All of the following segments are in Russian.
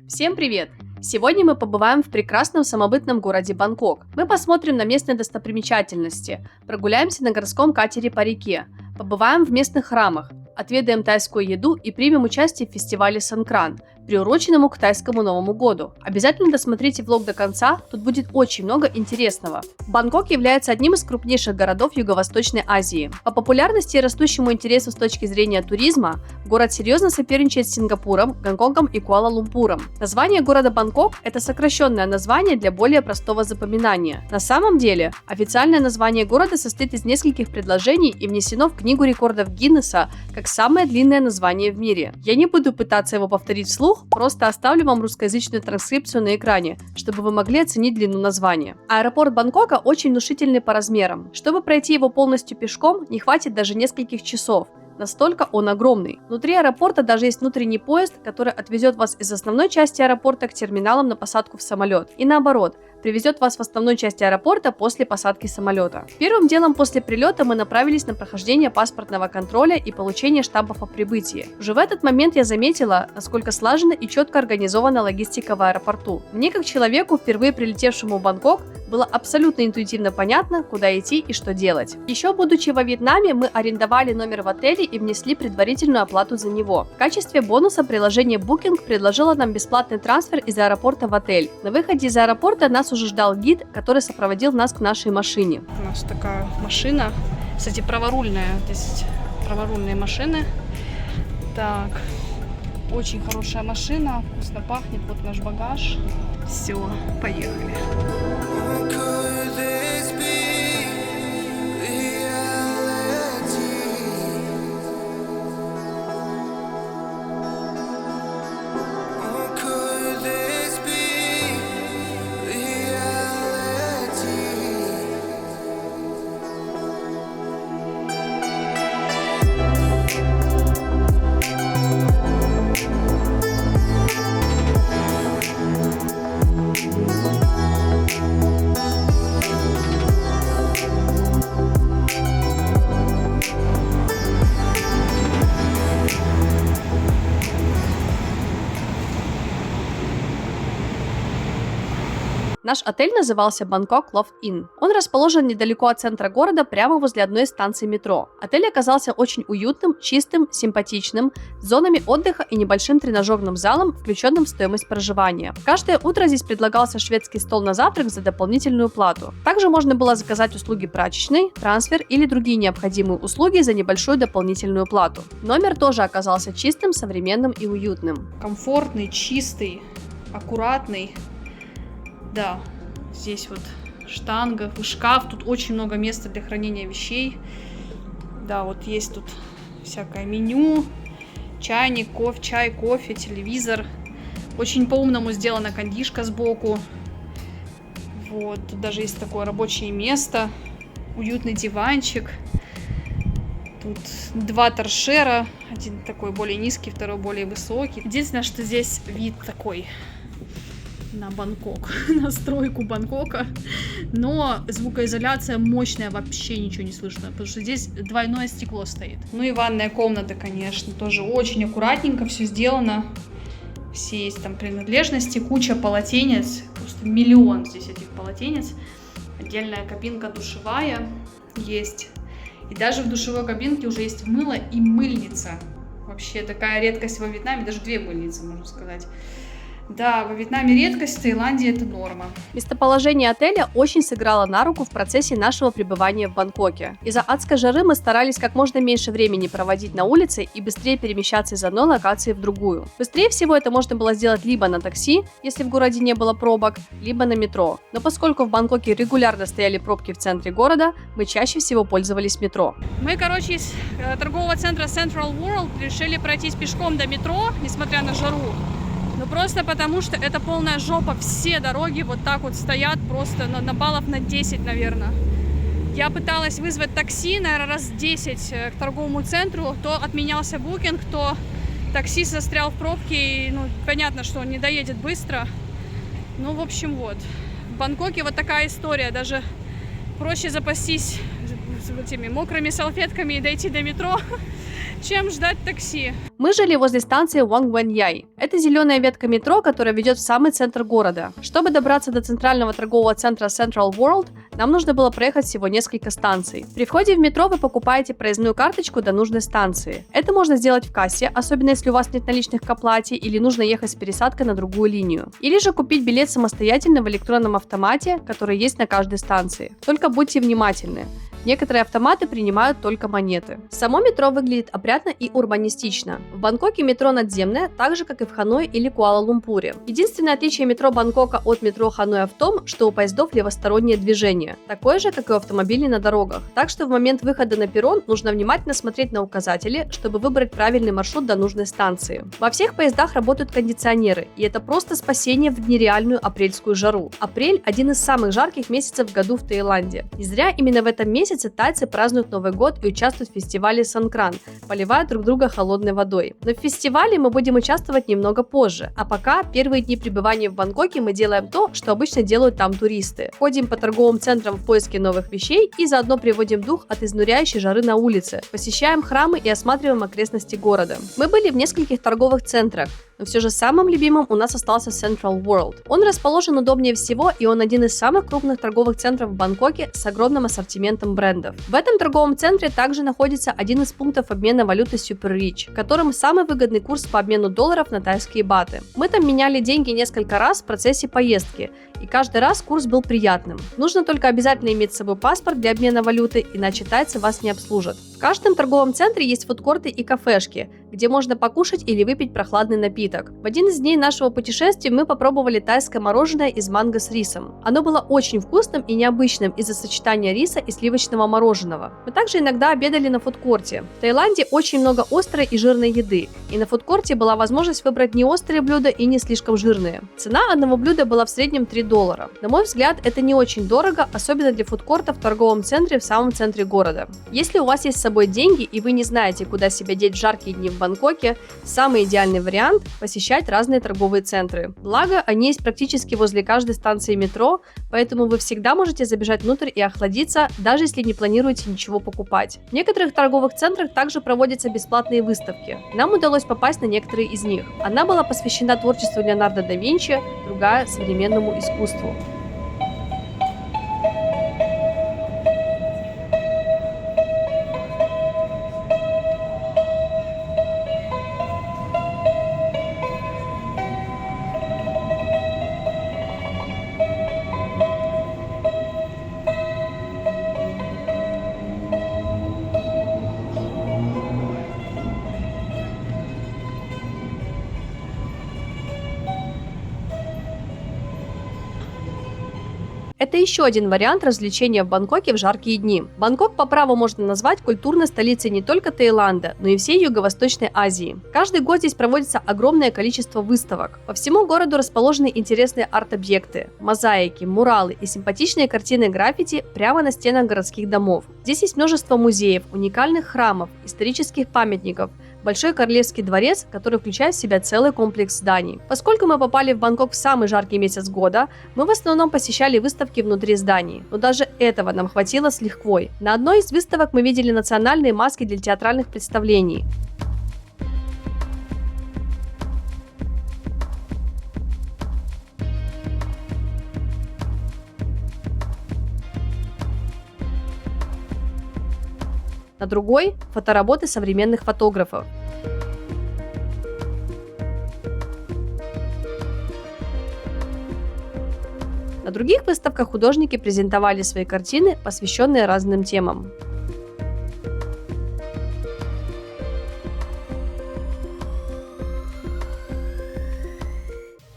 Всем привет! Сегодня мы побываем в прекрасном самобытном городе Бангкок. Мы посмотрим на местные достопримечательности, прогуляемся на городском катере по реке, побываем в местных храмах, отведаем тайскую еду и примем участие в фестивале Санкран, приуроченному к тайскому Новому году. Обязательно досмотрите влог до конца, тут будет очень много интересного. Бангкок является одним из крупнейших городов Юго-Восточной Азии. По популярности и растущему интересу с точки зрения туризма, город серьезно соперничает с Сингапуром, Гонконгом и Куала-Лумпуром. Название города Бангкок – это сокращенное название для более простого запоминания. На самом деле, официальное название города состоит из нескольких предложений и внесено в Книгу рекордов Гиннесса как самое длинное название в мире. Я не буду пытаться его повторить вслух, просто оставлю вам русскоязычную транскрипцию на экране, чтобы вы могли оценить длину названия. Аэропорт Бангкока очень внушительный по размерам. Чтобы пройти его полностью пешком, не хватит даже нескольких часов. Настолько он огромный. Внутри аэропорта даже есть внутренний поезд, который отвезет вас из основной части аэропорта к терминалам на посадку в самолет. И наоборот, привезет вас в основной части аэропорта после посадки самолета. Первым делом после прилета мы направились на прохождение паспортного контроля и получение штампов о прибытии. Уже в этот момент я заметила, насколько слаженно и четко организована логистика в аэропорту. Мне, как человеку, впервые прилетевшему в Бангкок, было абсолютно интуитивно понятно, куда идти и что делать. Еще будучи во Вьетнаме, мы арендовали номер в отеле и внесли предварительную оплату за него. В качестве бонуса приложение Booking предложило нам бесплатный трансфер из аэропорта в отель. На выходе из аэропорта нас уже ждал гид, который сопроводил нас к нашей машине. У нас такая машина, кстати, праворульная, здесь праворульные машины. Так, очень хорошая машина, вкусно пахнет, вот наш багаж. Все, поехали. Наш отель назывался Bangkok Loft Inn. Он расположен недалеко от центра города, прямо возле одной из станций метро. Отель оказался очень уютным, чистым, симпатичным, с зонами отдыха и небольшим тренажерным залом, включенным в стоимость проживания. Каждое утро здесь предлагался шведский стол на завтрак за дополнительную плату. Также можно было заказать услуги прачечной, трансфер или другие необходимые услуги за небольшую дополнительную плату. Номер тоже оказался чистым, современным и уютным. Комфортный, чистый, аккуратный. Да, здесь вот штанга, шкаф, тут очень много места для хранения вещей. Да, вот есть тут всякое меню, чайник, чай, кофе, телевизор. Очень по-умному сделана кондишка сбоку. Вот, тут даже есть такое рабочее место, уютный диванчик. Тут два торшера, один такой более низкий, второй более высокий. Единственное, что здесь вид такой на Бангкок, на стройку Бангкока, но звукоизоляция мощная, вообще ничего не слышно, потому что здесь двойное стекло стоит. Ну и ванная комната, конечно, тоже очень аккуратненько все сделано, все есть там принадлежности, куча полотенец, просто миллион здесь этих полотенец, отдельная кабинка душевая есть, и даже в душевой кабинке уже есть мыло и мыльница, вообще такая редкость во Вьетнаме, даже две мыльницы, можно сказать. Да, во Вьетнаме редкость, в Таиланде это норма. Местоположение отеля очень сыграло на руку в процессе нашего пребывания в Бангкоке. Из-за адской жары мы старались как можно меньше времени проводить на улице и быстрее перемещаться из одной локации в другую. Быстрее всего это можно было сделать либо на такси, если в городе не было пробок, либо на метро. Но поскольку в Бангкоке регулярно стояли пробки в центре города, мы чаще всего пользовались метро. Мы, из торгового центра Central World решили пройтись пешком до метро, несмотря на жару. Ну просто потому, что это полная жопа, все дороги вот так вот стоят просто на баллов на 10, наверное. Я пыталась вызвать такси, наверное, раз 10 к торговому центру, то отменялся букинг, то таксист застрял в пробке, и, ну, понятно, что он не доедет быстро. Ну, в общем, вот. В Бангкоке вот такая история, даже проще запастись этими мокрыми салфетками и дойти до метро, чем ждать такси. Мы жили возле станции Уангвэньяй. Это зеленая ветка метро, которая ведет в самый центр города. Чтобы добраться до центрального торгового центра Central World, нам нужно было проехать всего несколько станций. При входе в метро вы покупаете проездную карточку до нужной станции. Это можно сделать в кассе, особенно если у вас нет наличных к оплате или нужно ехать с пересадкой на другую линию. Или же купить билет самостоятельно в электронном автомате, который есть на каждой станции. Только будьте внимательны. Некоторые автоматы принимают только монеты. Само метро выглядит опрятно и урбанистично. В Бангкоке метро надземное, так же как и в Ханое или Куала-Лумпуре. Единственное отличие метро Бангкока от метро Ханоя в том, что у поездов левостороннее движение, такое же, как и у автомобилей на дорогах. Так что в момент выхода на перрон нужно внимательно смотреть на указатели, чтобы выбрать правильный маршрут до нужной станции. Во всех поездах работают кондиционеры, и это просто спасение в нереальную апрельскую жару. Апрель – один из самых жарких месяцев в году в Таиланде. Не зря именно в этом месяце тайцы празднуют Новый год и участвуют в фестивале Санкран, поливая друг друга холодной водой. Но в фестивале мы будем участвовать немного позже, а пока первые дни пребывания в Бангкоке мы делаем то, что обычно делают там туристы. Ходим по торговым центрам в поиске новых вещей и заодно приводим дух от изнуряющей жары на улице, посещаем храмы и осматриваем окрестности города. Мы были в нескольких торговых центрах, но все же самым любимым у нас остался Central World. Он расположен удобнее всего, и он один из самых крупных торговых центров в Бангкоке с огромным ассортиментом брендов. В этом торговом центре также находится один из пунктов обмена валюты Super Rich, в котором самый выгодный курс по обмену долларов на тайские баты. Мы там меняли деньги несколько раз в процессе поездки, и каждый раз курс был приятным. Нужно только обязательно иметь с собой паспорт для обмена валюты, иначе тайцы вас не обслужат. В каждом торговом центре есть фудкорты и кафешки, где можно покушать или выпить прохладный напиток. В один из дней нашего путешествия мы попробовали тайское мороженое из манго с рисом. Оно было очень вкусным и необычным из-за сочетания риса и сливочного мороженого. Мы также иногда обедали на фудкорте. В Таиланде очень много острой и жирной еды, и на фудкорте была возможность выбрать не острые блюда и не слишком жирные. Цена одного блюда была в среднем $3. На мой взгляд, это не очень дорого, особенно для фудкорта в торговом центре в самом центре города. Если у вас есть с собой деньги и вы не знаете, куда себя деть в жаркие дни в Бангкоке, самый идеальный вариант – посещать разные торговые центры. Благо, они есть практически возле каждой станции метро, поэтому вы всегда можете забежать внутрь и охладиться, даже если не планируете ничего покупать. В некоторых торговых центрах также проводятся бесплатные выставки. Нам удалось попасть на некоторые из них. Одна была посвящена творчеству Леонардо да Винчи, другая – современному искусству. Это еще один вариант развлечения в Бангкоке в жаркие дни. Бангкок по праву можно назвать культурной столицей не только Таиланда, но и всей Юго-Восточной Азии. Каждый год здесь проводится огромное количество выставок. По всему городу расположены интересные арт-объекты, мозаики, муралы и симпатичные картины граффити прямо на стенах городских домов. Здесь есть множество музеев, уникальных храмов, исторических памятников, Большой Королевский дворец, который включает в себя целый комплекс зданий. Поскольку мы попали в Бангкок в самый жаркий месяц года, мы в основном посещали выставки внутри зданий. Но даже этого нам хватило с лихвой. На одной из выставок мы видели национальные маски для театральных представлений. На другой – фотоработы современных фотографов. На других выставках художники презентовали свои картины, посвященные разным темам.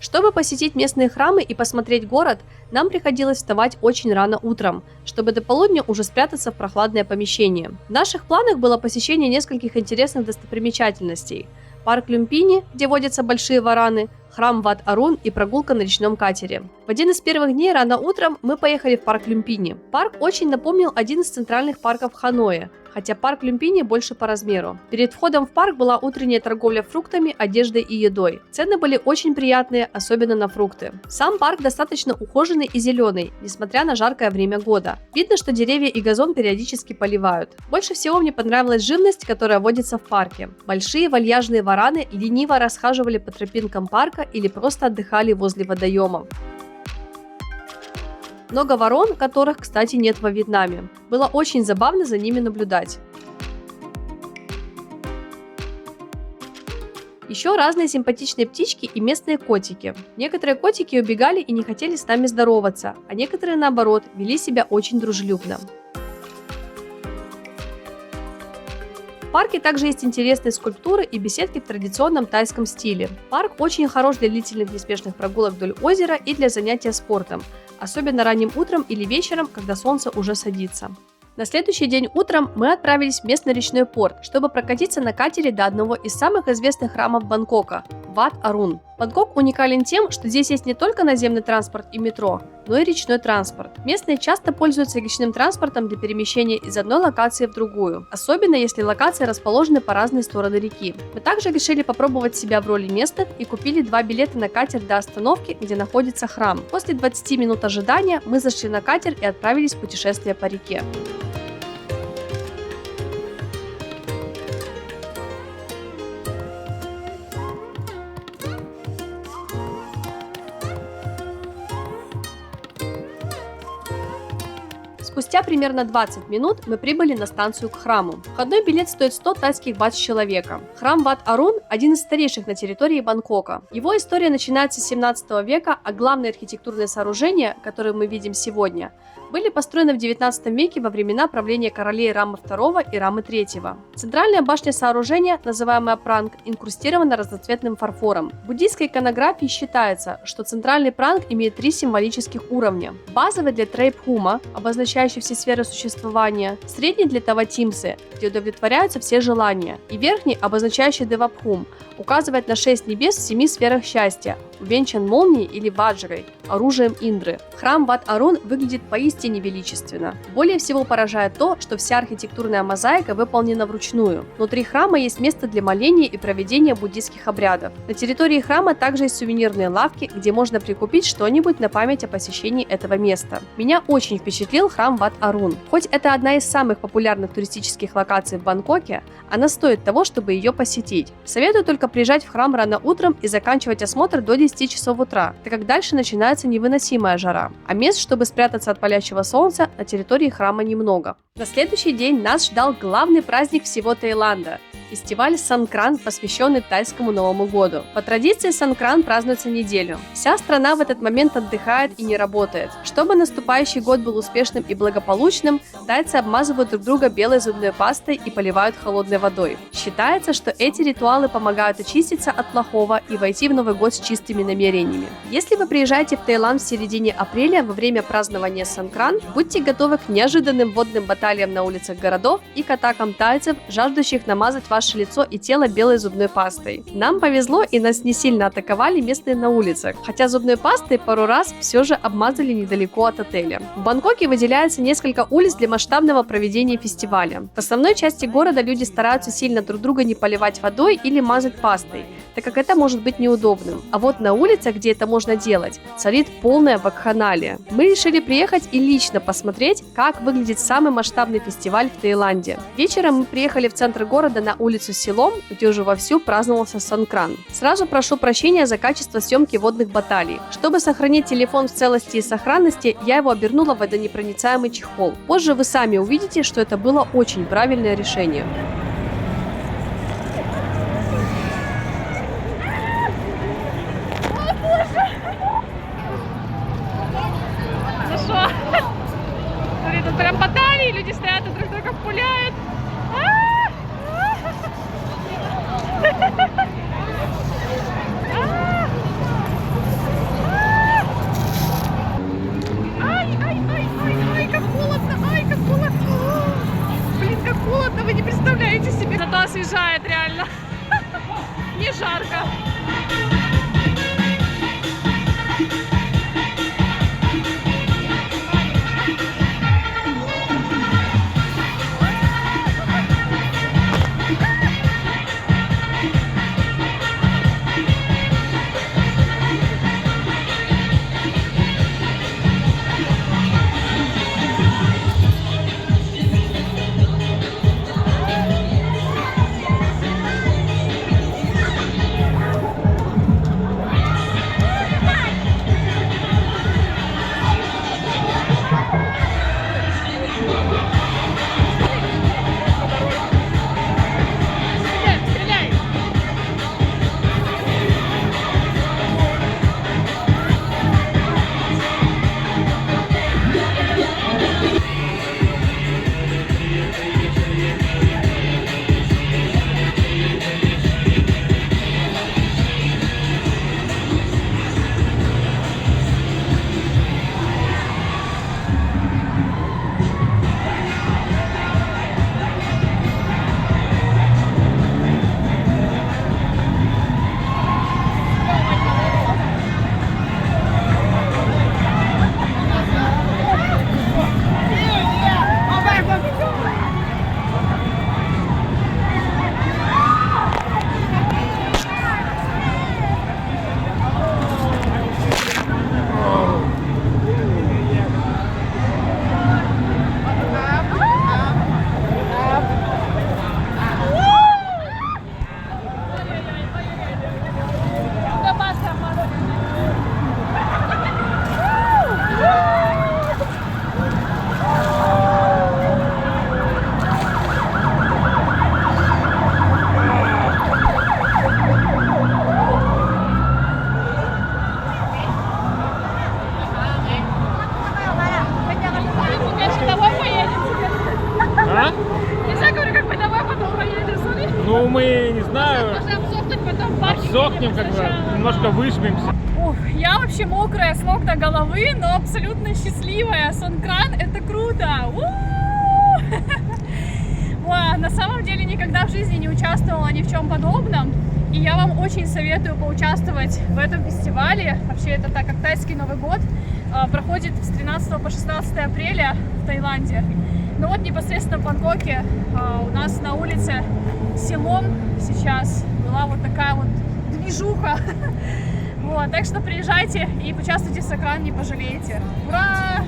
Чтобы посетить местные храмы и посмотреть город, нам приходилось вставать очень рано утром, чтобы до полудня уже спрятаться в прохладное помещение. В наших планах было посещение нескольких интересных достопримечательностей. Парк Люмпини, где водятся большие вараны, храм Ват-Арун и прогулка на речном катере. В один из первых дней рано утром мы поехали в парк Люмпини. Парк очень напомнил один из центральных парков Ханоя, хотя парк Люмпини больше по размеру. Перед входом в парк была утренняя торговля фруктами, одеждой и едой. Цены были очень приятные, особенно на фрукты. Сам парк достаточно ухоженный и зеленый, несмотря на жаркое время года. Видно, что деревья и газон периодически поливают. Больше всего мне понравилась живность, которая водится в парке. Большие вальяжные вараны лениво расхаживали по тропинкам парка или просто отдыхали возле водоемов. Много ворон, которых, кстати, нет во Вьетнаме. Было очень забавно за ними наблюдать. Еще разные симпатичные птички и местные котики. Некоторые котики убегали и не хотели с нами здороваться, а некоторые, наоборот, вели себя очень дружелюбно. В парке также есть интересные скульптуры и беседки в традиционном тайском стиле. Парк очень хорош для длительных неспешных прогулок вдоль озера и для занятия спортом, особенно ранним утром или вечером, когда солнце уже садится. На следующий день утром мы отправились в местный речной порт, чтобы прокатиться на катере до одного из самых известных храмов Бангкока – Wat Arun. Бангкок уникален тем, что здесь есть не только наземный транспорт и метро, но и речной транспорт. Местные часто пользуются речным транспортом для перемещения из одной локации в другую, особенно если локации расположены по разные стороны реки. Мы также решили попробовать себя в роли местных и купили 2 билета на катер до остановки, где находится храм. После 20 минут ожидания мы зашли на катер и отправились в путешествие по реке. Спустя примерно 20 минут мы прибыли на станцию к храму. Входной билет стоит 100 тайских бат с человека. Храм Wat Arun – один из старейших на территории Бангкока. Его история начинается с 17 века, а главные архитектурные сооружения, которые мы видим сегодня, были построены в 19 веке во времена правления королей Рамы II и Рамы III. Центральная башня сооружения, называемая пранг, инкрустирована разноцветным фарфором. В буддийской иконографии считается, что центральный пранг имеет 3 символических уровня. Базовый для Трейпхума, обозначающий все сферы существования, средний для Таватимсы, где удовлетворяются все желания, и верхний, обозначающий Девапхум, указывает на 6 небес в 7 сферах счастья, увенчан молнией или ваджрой, оружием Индры. Храм Wat Arun выглядит поистине величественно. Более всего поражает то, что вся архитектурная мозаика выполнена вручную. Внутри храма есть место для моления и проведения буддийских обрядов. На территории храма также есть сувенирные лавки, где можно прикупить что-нибудь на память о посещении этого места. Меня очень впечатлил храм Wat Arun. Хоть это одна из самых популярных туристических локаций в Бангкоке, она стоит того, чтобы ее посетить. Советую только приезжать в храм рано утром и заканчивать осмотр до 10 часов утра, так как дальше начинается невыносимая жара, а мест, чтобы спрятаться от палящего солнца, на территории храма немного. На следующий день нас ждал главный праздник всего Таиланда – фестиваль Санкран, посвященный тайскому Новому году. По традиции Санкран празднуется неделю. Вся страна в этот момент отдыхает и не работает. Чтобы наступающий год был успешным и благополучным, тайцы обмазывают друг друга белой зубной пастой и поливают холодной водой. Считается, что эти ритуалы помогают очиститься от плохого и войти в Новый год с чистыми намерениями. Если вы приезжаете в Таиланд в середине апреля во время празднования Санкран, будьте готовы к неожиданным водным баталиям на улицах городов и к атакам тайцев, жаждущих намазать ваше лицо и тело белой зубной пастой. Нам повезло, и нас не сильно атаковали местные на улицах, хотя зубной пастой пару раз все же обмазали недалеко от отеля. В Бангкоке выделяется несколько улиц для масштабного проведения фестиваля. В основной части города люди стараются сильно друг друга не поливать водой или мазать пастой, так как это может быть неудобным. А вот на улицах, где это можно делать, царит полная вакханалия. Мы решили приехать и лично посмотреть, как выглядит самый масштабный фестиваль в Таиланде. Вечером мы приехали в центр города на улицу Силом, где уже вовсю праздновался Санкран. Сразу прошу прощения за качество съемки водных баталий. Чтобы сохранить телефон в целости и сохранности, я его обернула в водонепроницаемый чехол. Позже вы сами увидите, что это было очень правильное решение. Смотри, тут прям баталии, люди стоят и друг друга пуляют. Ай, как холодно, ай, как холодно. Блин, как холодно, вы не представляете. подсохнем, как бы, немножко выжмемся. Ух, я вообще мокрая с ног до головы, но абсолютно счастливая. Сонкран — это круто! Ой, на самом деле никогда в жизни не участвовала ни в чем подобном. И я вам очень советую поучаствовать в этом фестивале. Вообще, это так как тайский Новый год проходит с 13 по 16 апреля в Таиланде. Но вот непосредственно в Бангкоке у нас на улице Силом сейчас была вот такая вот движуха. Вот, так что приезжайте и поучаствуйте в Сонкран, не пожалеете. Ура!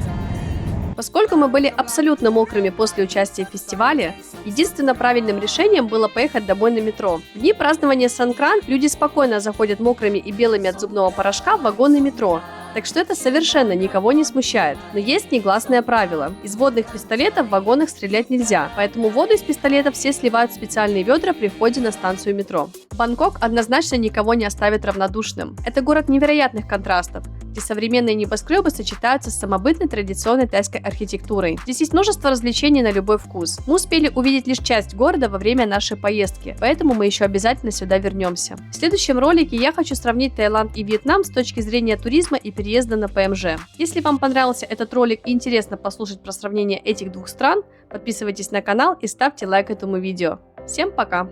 Поскольку мы были абсолютно мокрыми после участия в фестивале, единственно правильным решением было поехать домой на метро. В дни празднования Сонкран люди спокойно заходят мокрыми и белыми от зубного порошка в вагоны метро, так что это совершенно никого не смущает. Но есть негласное правило. Из водных пистолетов в вагонах стрелять нельзя, поэтому воду из пистолетов все сливают в специальные ведра при входе на станцию метро. Бангкок однозначно никого не оставит равнодушным. Это город невероятных контрастов, где современные небоскребы сочетаются с самобытной традиционной тайской архитектурой. Здесь есть множество развлечений на любой вкус. Мы успели увидеть лишь часть города во время нашей поездки, поэтому мы еще обязательно сюда вернемся. В следующем ролике я хочу сравнить Таиланд и Вьетнам с точки зрения туризма и переезда на ПМЖ. Если вам понравился этот ролик и интересно послушать про сравнение этих двух стран, подписывайтесь на канал и ставьте лайк этому видео. Всем пока!